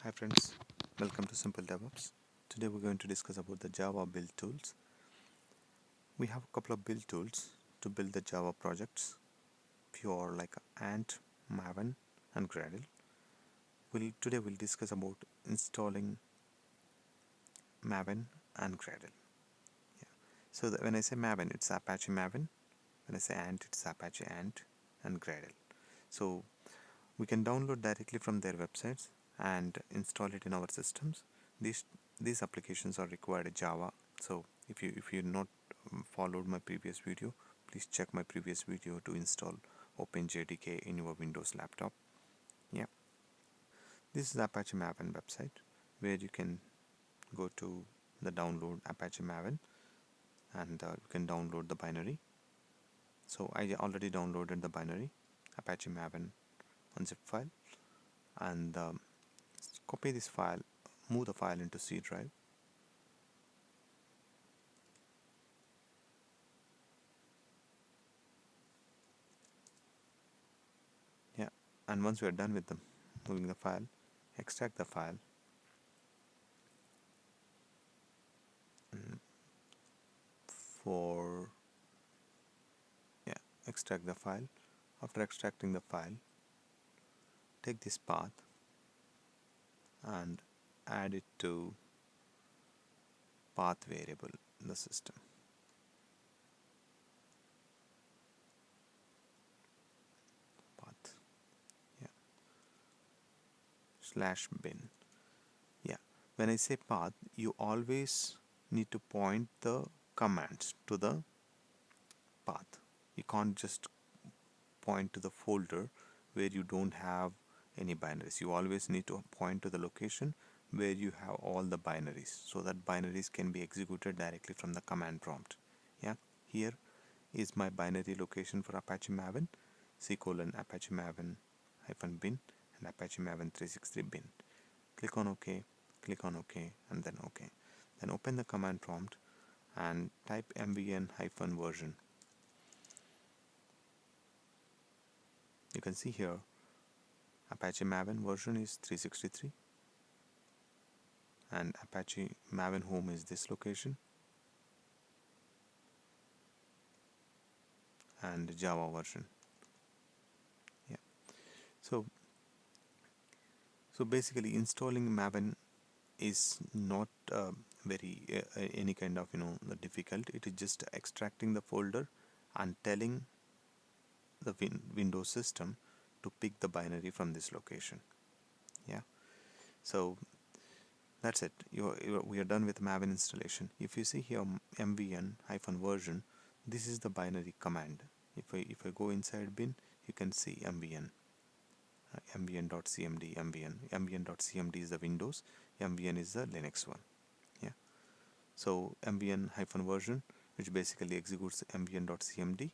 Hi friends, welcome to Simple Devops. Today we're going to discuss about the Java build tools. We have a couple of build tools to build the Java projects, pure like Ant, MAVEN and GRADLE. Today we'll discuss about installing MAVEN and GRADLE. Yeah. So when I say MAVEN, it's Apache MAVEN. When I say Ant, it's Apache Ant and GRADLE. So we can download directly from their websites and install it in our systems. These applications are required Java. So if you not followed my previous video, please check my previous video to install OpenJDK in your Windows laptop. Yeah, this is Apache Maven website where you can go to the download Apache Maven and you can download the binary. So I already downloaded the binary Apache Maven on zip file and copy this file, move the file into C drive. Yeah, and once we are done with the moving the file, extract the file. Mm, for yeah, extract the file. After extracting the file, take this path and add it to path variable in the system. Path, yeah, /bin. Yeah, when I say path, you always need to point the commands to the path. You can't just point to the folder where you don't have any binaries. You always need to point to the location where you have all the binaries so that binaries can be executed directly from the command prompt. Yeah, here is my binary location for Apache Maven, C:\, Apache Maven -bin and Apache Maven 363 bin. Click on OK, click on OK, and then OK. Then open the command prompt and type mvn-version. You can see here Apache Maven version is 363 and Apache Maven home is this location and Java version. Yeah. So basically installing Maven is not very any kind of difficult. It is just extracting the folder and telling the Windows system to pick the binary from this location. Yeah. So that's it. We are done with Maven installation. If you see here mvn-version, this is the binary command. If I go inside bin, you can see mvn, mvn.cmd, mvn.cmd is the Windows, mvn is the Linux one. Yeah. So mvn-version, which basically executes mvn.cmd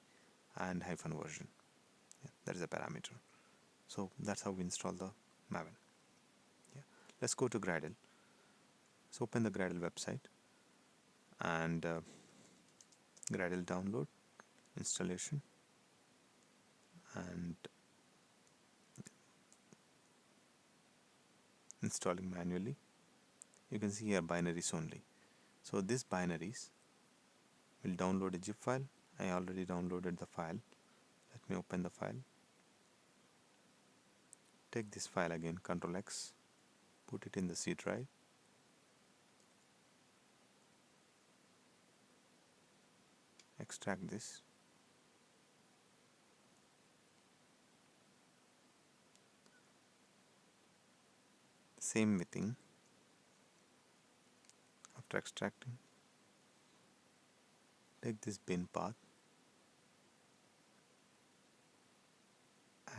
and -version. Yeah, that is a parameter. So that's how we install the Maven. Yeah. Let's go to Gradle. So open the Gradle website and Gradle download installation and installing manually. You can see here binaries only. So these binaries will download a zip file. I already downloaded the file. Let me open the file. Take this file again, Ctrl X, put it in the C drive. Extract this. Same thing. After extracting, take this bin path,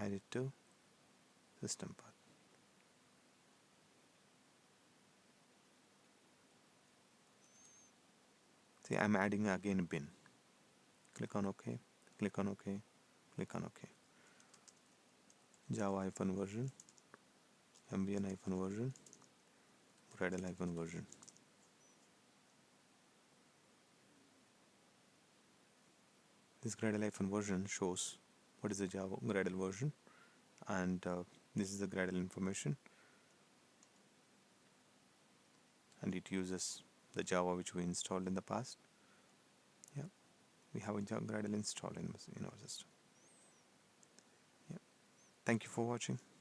add it to system path. See, I'm adding again bin. Click on OK, click on OK, click on OK. Java-version, mvn-version, Gradle-version. This Gradle-version shows what is the Java Gradle version, and this is the Gradle information. and it uses the Java which we installed in the past. Yeah, we have a GRADLE installed in our system. Yeah. Thank you for watching.